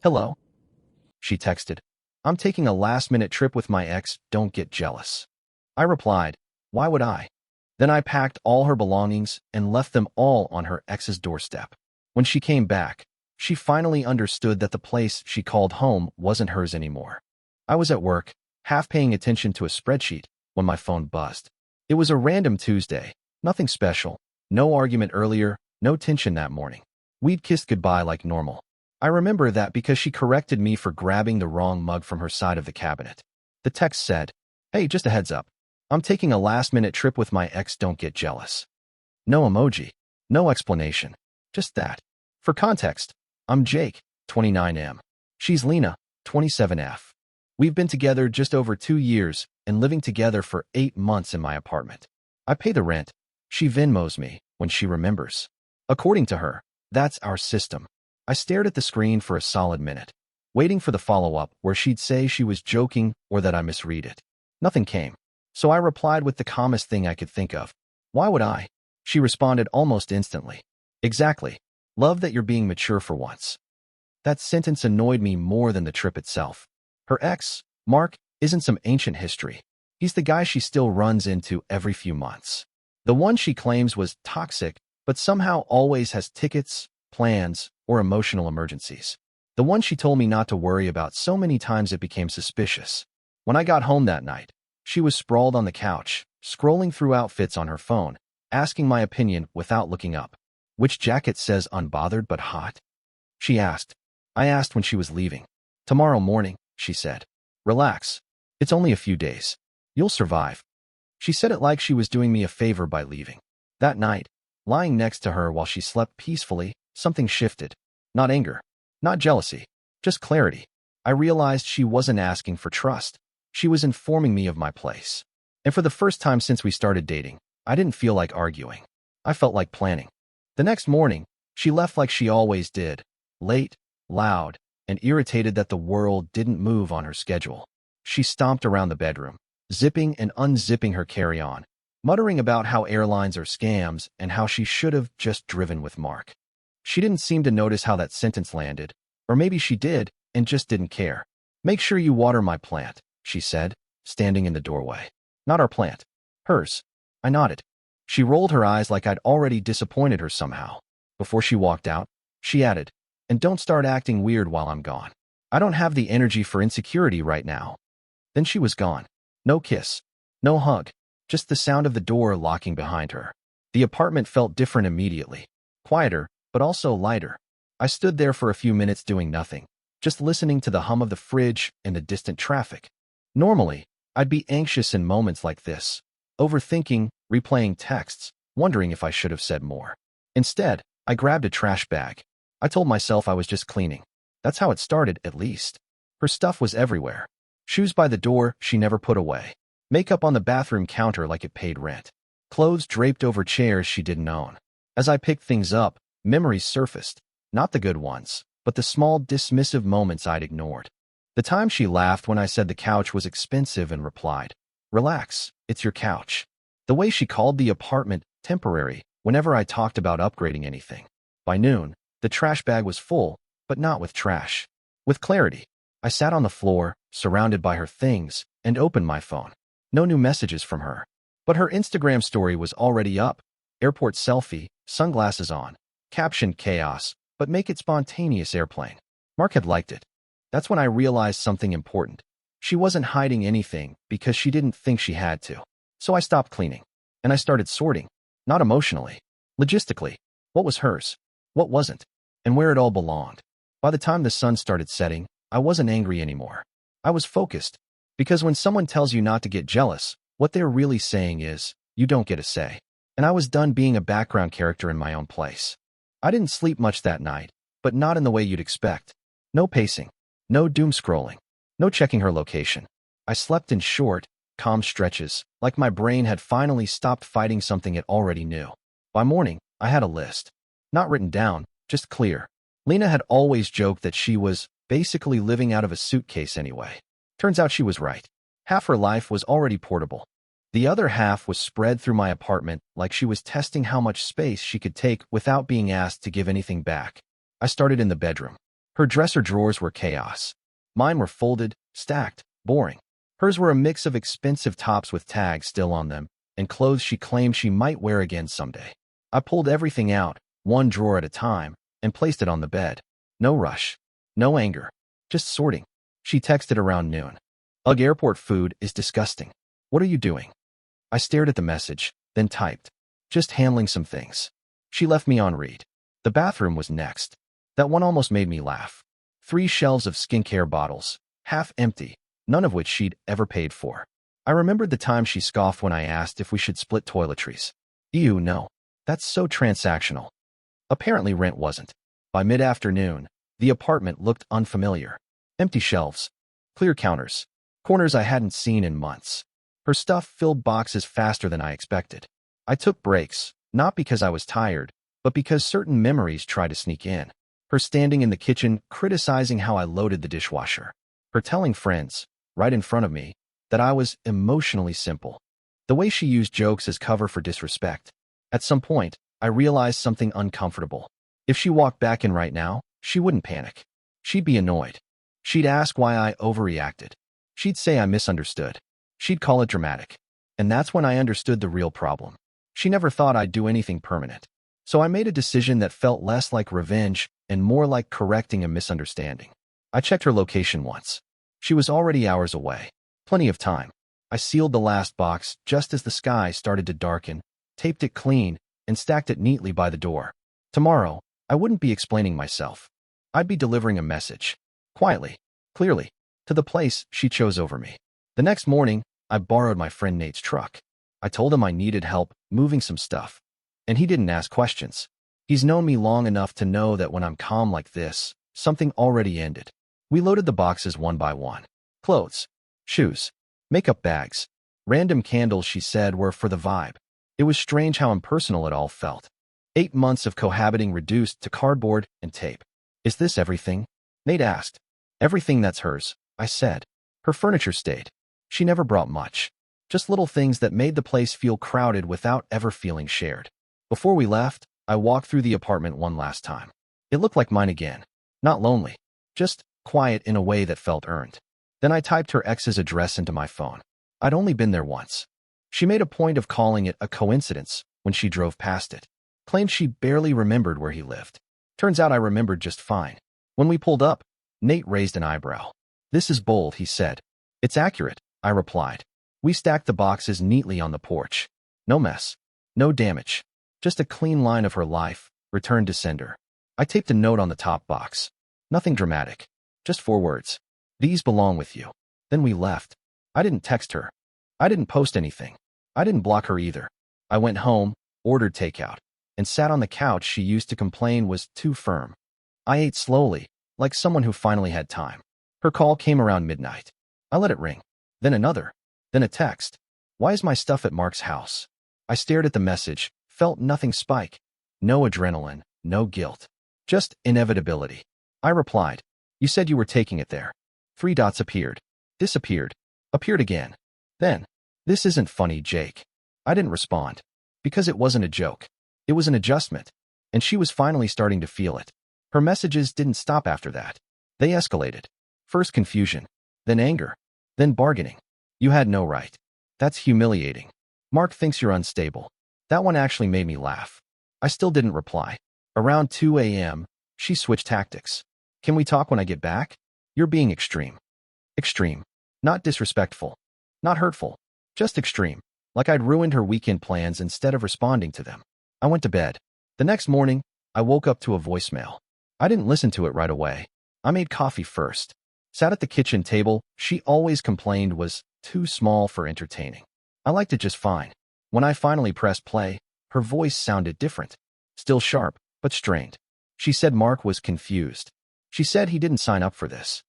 Hello, she texted. I'm taking a last-minute trip with my ex, don't get jealous. I replied, why would I? Then I packed all her belongings and left them all on her ex's doorstep. When she came back, she finally understood that the place she called home wasn't hers anymore. I was at work, half paying attention to a spreadsheet, when my phone buzzed. It was a random Tuesday, nothing special, no argument earlier, no tension that morning. We'd kissed goodbye like normal. I remember that because she corrected me for grabbing the wrong mug from her side of the cabinet. The text said, hey, just a heads up. I'm taking a last-minute trip with my ex, don't get jealous. No emoji, no explanation, just that. For context, I'm Jake, 29M. She's Lena, 27F. We've been together just over 2 years and living together for 8 months in my apartment. I pay the rent. She Venmos me when she remembers. According to her, that's our system. I stared at the screen for a solid minute, waiting for the follow-up where she'd say she was joking or that I misread it. Nothing came, so I replied with the calmest thing I could think of. Why would I? She responded almost instantly. Exactly. Love that you're being mature for once. That sentence annoyed me more than the trip itself. Her ex, Mark, isn't some ancient history. He's the guy she still runs into every few months. The one she claims was toxic, but somehow always has tickets, plans, or emotional emergencies. The one she told me not to worry about so many times it became suspicious. When I got home that night, she was sprawled on the couch, scrolling through outfits on her phone, asking my opinion without looking up. Which jacket says unbothered but hot? She asked. I asked when she was leaving. Tomorrow morning, she said. Relax. It's only a few days. You'll survive. She said it like she was doing me a favor by leaving. That night, lying next to her while she slept peacefully, something shifted. Not anger, not jealousy, just clarity. I realized she wasn't asking for trust. She was informing me of my place. And for the first time since we started dating, I didn't feel like arguing. I felt like planning. The next morning, she left like she always did, late, loud, and irritated that the world didn't move on her schedule. She stomped around the bedroom, zipping and unzipping her carry-on, muttering about how airlines are scams and how she should have just driven with Mark. She didn't seem to notice how that sentence landed, or maybe she did and just didn't care. Make sure you water my plant, she said, standing in the doorway. Not our plant. Hers. I nodded. She rolled her eyes like I'd already disappointed her somehow. Before she walked out, she added, and don't start acting weird while I'm gone. I don't have the energy for insecurity right now. Then she was gone. No kiss. No hug. Just the sound of the door locking behind her. The apartment felt different immediately. Quieter, but also lighter. I stood there for a few minutes doing nothing, just listening to the hum of the fridge and the distant traffic. Normally, I'd be anxious in moments like this, overthinking, replaying texts, wondering if I should have said more. Instead, I grabbed a trash bag. I told myself I was just cleaning. That's how it started, at least. Her stuff was everywhere. Shoes by the door she never put away. Makeup on the bathroom counter like it paid rent. Clothes draped over chairs she didn't own. As I picked things up, memories surfaced. Not the good ones, but the small dismissive moments I'd ignored. The time she laughed when I said the couch was expensive and replied, relax, it's your couch. The way she called the apartment temporary whenever I talked about upgrading anything. By noon, the trash bag was full, but not with trash. With clarity, I sat on the floor, surrounded by her things, and opened my phone. No new messages from her. But her Instagram story was already up. Airport selfie, sunglasses on. Caption chaos, but make it spontaneous airplane. Mark had liked it. That's when I realized something important. She wasn't hiding anything because she didn't think she had to. So I stopped cleaning. And I started sorting. Not emotionally. Logistically. What was hers? What wasn't? And where it all belonged. By the time the sun started setting, I wasn't angry anymore. I was focused. Because when someone tells you not to get jealous, what they're really saying is, you don't get a say. And I was done being a background character in my own place. I didn't sleep much that night, but not in the way you'd expect. No pacing. No doom scrolling. No checking her location. I slept in short, calm stretches, like my brain had finally stopped fighting something it already knew. By morning, I had a list. Not written down, just clear. Lena had always joked that she was basically living out of a suitcase anyway. Turns out she was right. Half her life was already portable. The other half was spread through my apartment like she was testing how much space she could take without being asked to give anything back. I started in the bedroom. Her dresser drawers were chaos. Mine were folded, stacked, boring. Hers were a mix of expensive tops with tags still on them and clothes she claimed she might wear again someday. I pulled everything out, one drawer at a time, and placed it on the bed. No rush. No anger. Just sorting. She texted around noon. Ugh, airport food is disgusting. What are you doing? I stared at the message, then typed. Just handling some things. She left me on read. The bathroom was next. That one almost made me laugh. 3 shelves of skincare bottles, half empty, none of which she'd ever paid for. I remembered the time she scoffed when I asked if we should split toiletries. Ew, no. That's so transactional. Apparently rent wasn't. By mid-afternoon, the apartment looked unfamiliar. Empty shelves, clear counters, corners I hadn't seen in months. Her stuff filled boxes faster than I expected. I took breaks, not because I was tired, but because certain memories tried to sneak in. Her standing in the kitchen criticizing how I loaded the dishwasher. Her telling friends, right in front of me, that I was emotionally simple. The way she used jokes as cover for disrespect. At some point, I realized something uncomfortable. If she walked back in right now, she wouldn't panic. She'd be annoyed. She'd ask why I overreacted. She'd say I misunderstood. She'd call it dramatic. And that's when I understood the real problem. She never thought I'd do anything permanent. So I made a decision that felt less like revenge and more like correcting a misunderstanding. I checked her location once. She was already hours away. Plenty of time. I sealed the last box just as the sky started to darken, taped it clean, and stacked it neatly by the door. Tomorrow, I wouldn't be explaining myself. I'd be delivering a message. Quietly, clearly, to the place she chose over me. The next morning, I borrowed my friend Nate's truck. I told him I needed help moving some stuff. And he didn't ask questions. He's known me long enough to know that when I'm calm like this, something already ended. We loaded the boxes one by one. Clothes, shoes, makeup bags, random candles she said were for the vibe. It was strange how impersonal it all felt. 8 months of cohabiting reduced to cardboard and tape. Is this everything? Nate asked. Everything that's hers, I said. Her furniture stayed. She never brought much. Just little things that made the place feel crowded without ever feeling shared. Before we left, I walked through the apartment one last time. It looked like mine again. Not lonely. Just quiet in a way that felt earned. Then I typed her ex's address into my phone. I'd only been there once. She made a point of calling it a coincidence when she drove past it. Claimed she barely remembered where he lived. Turns out I remembered just fine. When we pulled up, Nate raised an eyebrow. This is bold, he said. It's accurate, I replied. We stacked the boxes neatly on the porch. No mess. No damage. Just a clean line of her life, returned to sender. I taped a note on the top box. Nothing dramatic. Just 4 words. These belong with you. Then we left. I didn't text her. I didn't post anything. I didn't block her either. I went home, ordered takeout, and sat on the couch she used to complain was too firm. I ate slowly, like someone who finally had time. Her call came around midnight. I let it ring. Then another. Then a text. Why is my stuff at Mark's house? I stared at the message, felt nothing spike. No adrenaline, no guilt. Just inevitability. I replied. You said you were taking it there. 3 dots appeared. Disappeared. Appeared again. Then, this isn't funny, Jake. I didn't respond. Because it wasn't a joke. It was an adjustment. And she was finally starting to feel it. Her messages didn't stop after that. They escalated. First confusion. Then anger. Then bargaining. You had no right. That's humiliating. Mark thinks you're unstable. That one actually made me laugh. I still didn't reply. Around 2 a.m., she switched tactics. Can we talk when I get back? You're being extreme. Extreme. Not disrespectful. Not hurtful. Just extreme. Like I'd ruined her weekend plans instead of responding to them. I went to bed. The next morning, I woke up to a voicemail. I didn't listen to it right away. I made coffee first. Sat at the kitchen table she always complained was too small for entertaining. I liked it just fine. When I finally pressed play, her voice sounded different. Still sharp, but strained. She said Mark was confused. She said he didn't sign up for this.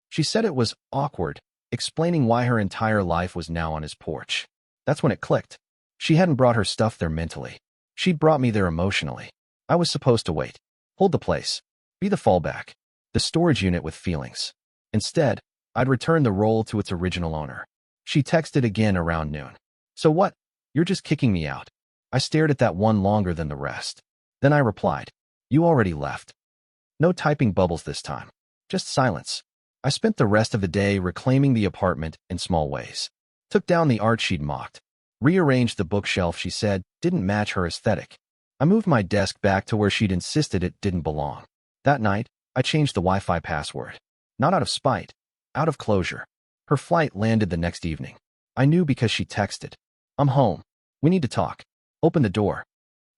She said it was awkward, explaining why her entire life was now on his porch. That's when it clicked. She hadn't brought her stuff there mentally. She'd brought me there emotionally. I was supposed to wait. Hold the place. Be the fallback. The storage unit with feelings. Instead, I'd return the role to its original owner. She texted again around noon. So what? You're just kicking me out. I stared at that one longer than the rest. Then I replied. You already left. No typing bubbles this time. Just silence. I spent the rest of the day reclaiming the apartment in small ways. Took down the art she'd mocked. Rearranged the bookshelf she said didn't match her aesthetic. I moved my desk back to where she'd insisted it didn't belong. That night, I changed the Wi-Fi password. Not out of spite, out of closure. Her flight landed the next evening. I knew because she texted. I'm home. We need to talk. Open the door.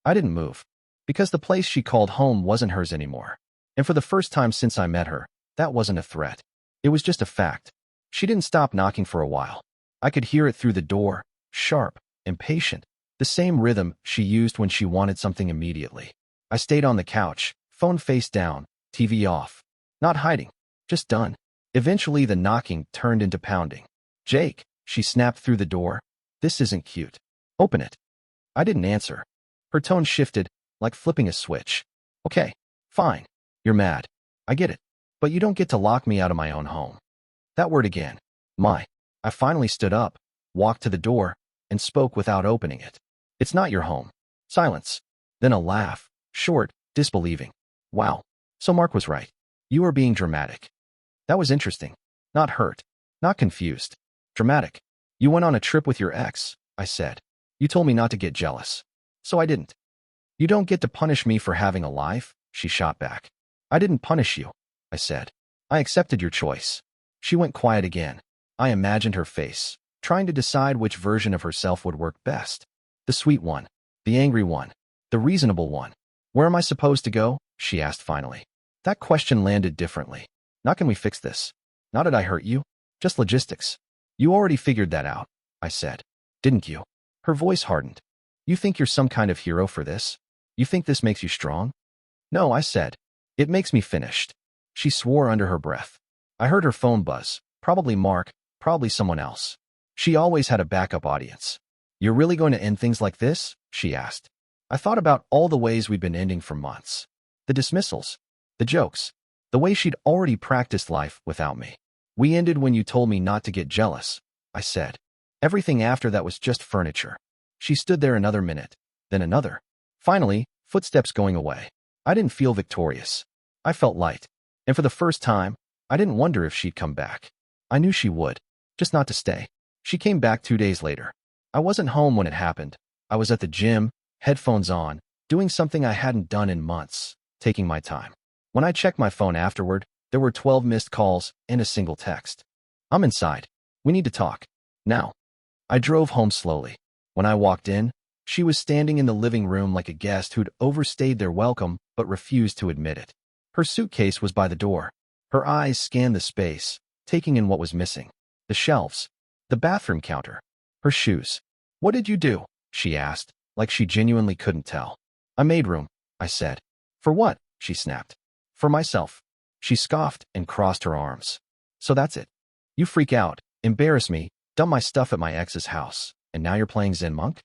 I didn't move. Because the place she called home wasn't hers anymore. And for the first time since I met her, that wasn't a threat. It was just a fact. She didn't stop knocking for a while. I could hear it through the door, sharp, impatient, the same rhythm she used when she wanted something immediately. I stayed on the couch, phone face down, TV off. Not hiding, just done. Eventually the knocking turned into pounding. Jake, she snapped through the door. This isn't cute. Open it. I didn't answer. Her tone shifted, like flipping a switch. Okay, fine. You're mad. I get it. But you don't get to lock me out of my own home. That word again. My. I finally stood up, walked to the door, and spoke without opening it. It's not your home. Silence. Then a laugh, short, disbelieving. Wow. So Mark was right. You are being dramatic. That was interesting. Not hurt. Not confused. Dramatic. You went on a trip with your ex, I said. You told me not to get jealous. So I didn't. You don't get to punish me for having a life, she shot back. I didn't punish you, I said. I accepted your choice. She went quiet again. I imagined her face, trying to decide which version of herself would work best. The sweet one, the angry one, the reasonable one. Where am I supposed to go? She asked finally. That question landed differently. Not can we fix this? Not did I hurt you? Just logistics. You already figured that out, I said. Didn't you? Her voice hardened. You think you're some kind of hero for this? You think this makes you strong? No, I said. It makes me finished. She swore under her breath. I heard her phone buzz. Probably Mark, probably someone else. She always had a backup audience. You're really going to end things like this? She asked. I thought about all the ways we'd been ending for months. The dismissals. The jokes. The way she'd already practiced life without me. We ended when you told me not to get jealous, I said. Everything after that was just furniture. She stood there another minute, then another. Finally, footsteps going away. I didn't feel victorious. I felt light. And for the first time, I didn't wonder if she'd come back. I knew she would, just not to stay. She came back 2 days later. I wasn't home when it happened. I was at the gym, headphones on, doing something I hadn't done in months, taking my time. When I checked my phone afterward, there were 12 missed calls and a single text. I'm inside. We need to talk. Now. I drove home slowly. When I walked in, she was standing in the living room like a guest who'd overstayed their welcome but refused to admit it. Her suitcase was by the door. Her eyes scanned the space, taking in what was missing. The shelves. The bathroom counter. Her shoes. What did you do? She asked, like she genuinely couldn't tell. I made room, I said. For what? She snapped. For myself. She scoffed and crossed her arms. So that's it. You freak out, embarrass me, dump my stuff at my ex's house, and now you're playing Zen monk?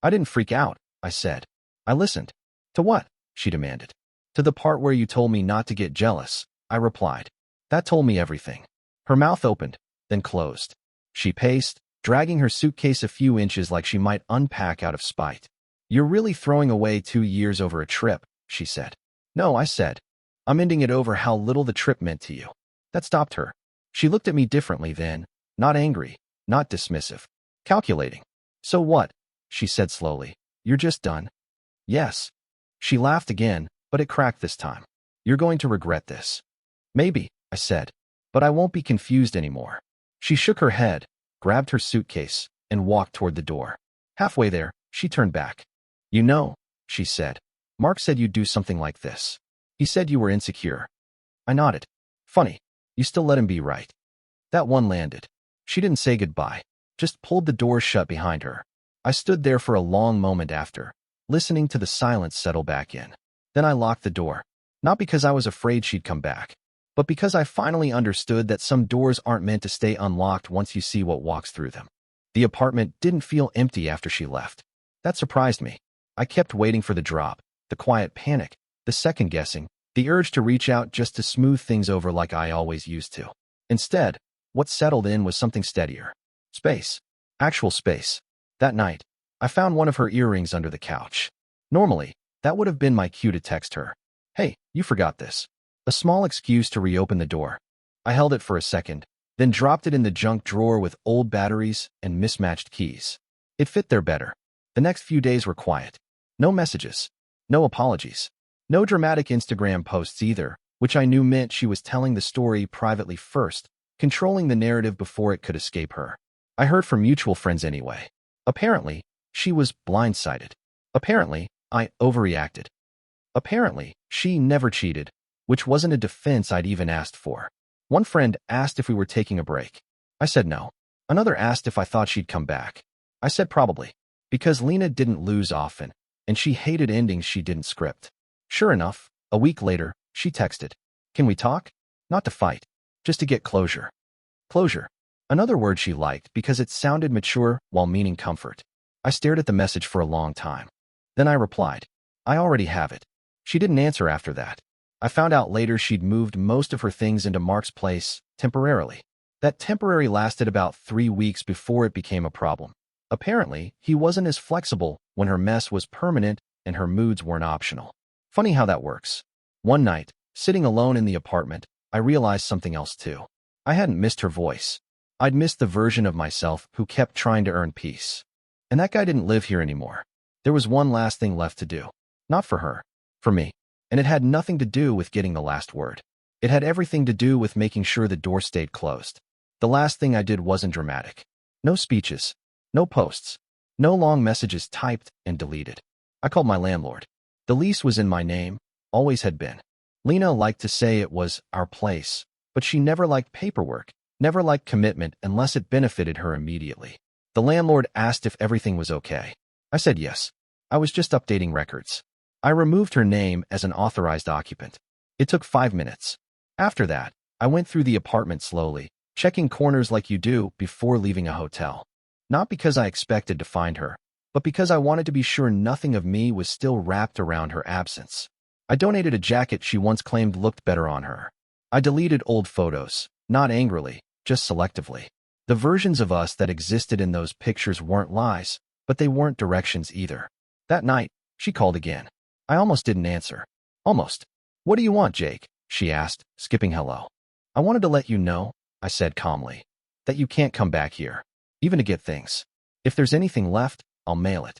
I didn't freak out, I said. I listened. To what? She demanded. To the part where you told me not to get jealous, I replied. That told me everything. Her mouth opened, then closed. She paced, dragging her suitcase a few inches like she might unpack out of spite. You're really throwing away 2 years over a trip, she said. No, I said. I'm ending it over how little the trip meant to you. That stopped her. She looked at me differently then, not angry, not dismissive, calculating. So what? She said slowly. You're just done? Yes. She laughed again, but it cracked this time. You're going to regret this. Maybe, I said, but I won't be confused anymore. She shook her head, grabbed her suitcase, and walked toward the door. Halfway there, she turned back. You know, she said, Mark said you'd do something like this. He said you were insecure. I nodded. Funny, you still let him be right. That one landed. She didn't say goodbye, just pulled the door shut behind her. I stood there for a long moment after, listening to the silence settle back in. Then I locked the door, not because I was afraid she'd come back, but because I finally understood that some doors aren't meant to stay unlocked once you see what walks through them. The apartment didn't feel empty after she left. That surprised me. I kept waiting for the drop, the quiet panic, the second-guessing, the urge to reach out just to smooth things over like I always used to. Instead, what settled in was something steadier. Space. Actual space. That night, I found one of her earrings under the couch. Normally, that would have been my cue to text her. Hey, you forgot this. A small excuse to reopen the door. I held it for a second, then dropped it in the junk drawer with old batteries and mismatched keys. It fit there better. The next few days were quiet. No messages. No apologies. No dramatic Instagram posts either, which I knew meant she was telling the story privately first, controlling the narrative before it could escape her. I heard from mutual friends anyway. Apparently, she was blindsided. Apparently, I overreacted. Apparently, she never cheated, which wasn't a defense I'd even asked for. One friend asked if we were taking a break. I said no. Another asked if I thought she'd come back. I said probably, because Lena didn't lose often, and she hated endings she didn't script. Sure enough, a week later, she texted, "Can we talk? Not to fight, just to get closure." Closure. Another word she liked because it sounded mature while meaning comfort. I stared at the message for a long time. Then I replied, "I already have it." She didn't answer after that. I found out later she'd moved most of her things into Mark's place, temporarily. That temporary lasted about 3 weeks before it became a problem. Apparently, he wasn't as flexible when her mess was permanent and her moods weren't optional. Funny how that works. One night, sitting alone in the apartment, I realized something else too. I hadn't missed her voice. I'd missed the version of myself who kept trying to earn peace. And that guy didn't live here anymore. There was one last thing left to do. Not for her. For me. And it had nothing to do with getting the last word. It had everything to do with making sure the door stayed closed. The last thing I did wasn't dramatic. No speeches. No posts. No long messages typed and deleted. I called my landlord. The lease was in my name, always had been. Lena liked to say it was our place, but she never liked paperwork, never liked commitment unless it benefited her immediately. The landlord asked if everything was okay. I said yes. I was just updating records. I removed her name as an authorized occupant. It took 5 minutes. After that, I went through the apartment slowly, checking corners like you do before leaving a hotel. Not because I expected to find her, but because I wanted to be sure nothing of me was still wrapped around her absence. I donated a jacket she once claimed looked better on her. I deleted old photos, not angrily, just selectively. The versions of us that existed in those pictures weren't lies, but they weren't directions either. That night, she called again. I almost didn't answer. Almost. "What do you want, Jake?" she asked, skipping hello. "I wanted to let you know," I said calmly, "that you can't come back here, even to get things. If there's anything left, I'll mail it."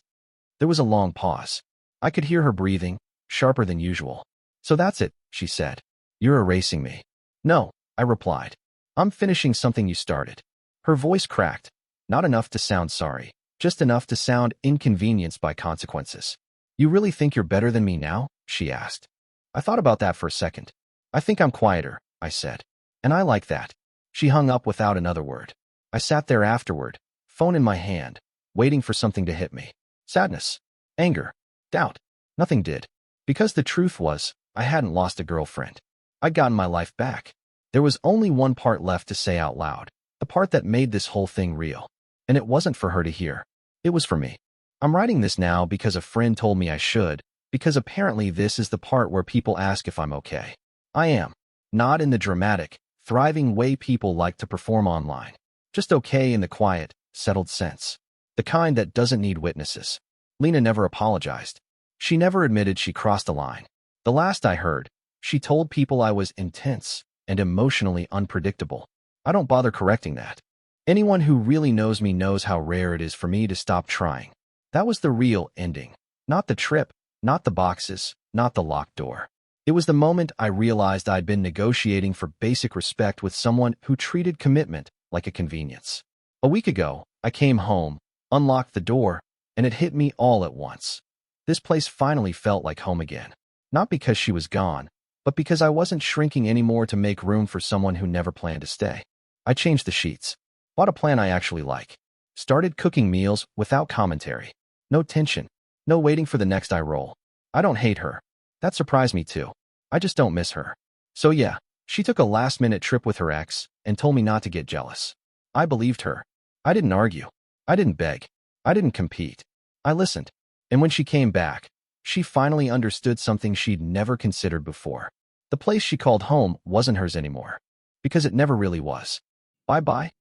There was a long pause. I could hear her breathing, sharper than usual. "So that's it," she said. "You're erasing me." "No," I replied. "I'm finishing something you started." Her voice cracked. Not enough to sound sorry, just enough to sound inconvenienced by consequences. "You really think you're better than me now?" she asked. I thought about that for a second. "I think I'm quieter," I said. "And I like that." She hung up without another word. I sat there afterward, phone in my hand, waiting for something to hit me. Sadness, anger, doubt. Nothing did. Because the truth was, I hadn't lost a girlfriend. I'd gotten my life back. There was only one part left to say out loud, the part that made this whole thing real. And it wasn't for her to hear. It was for me. I'm writing this now because a friend told me I should, because apparently this is the part where people ask if I'm okay. I am. Not in the dramatic, thriving way people like to perform online. Just okay in the quiet, settled sense. The kind that doesn't need witnesses. Lena never apologized. She never admitted she crossed a line. The last I heard, she told people I was intense and emotionally unpredictable. I don't bother correcting that. Anyone who really knows me knows how rare it is for me to stop trying. That was the real ending. Not the trip, not the boxes, not the locked door. It was the moment I realized I'd been negotiating for basic respect with someone who treated commitment like a convenience. A week ago, I came home, unlocked the door, and it hit me all at once. This place finally felt like home again. Not because she was gone, but because I wasn't shrinking anymore to make room for someone who never planned to stay. I changed the sheets. Bought a plan I actually like. Started cooking meals without commentary. No tension. No waiting for the next eye roll. I don't hate her. That surprised me too. I just don't miss her. So yeah, she took a last-minute trip with her ex and told me not to get jealous. I believed her. I didn't argue. I didn't beg. I didn't compete. I listened. And when she came back, she finally understood something she'd never considered before. The place she called home wasn't hers anymore. Because it never really was. Bye-bye.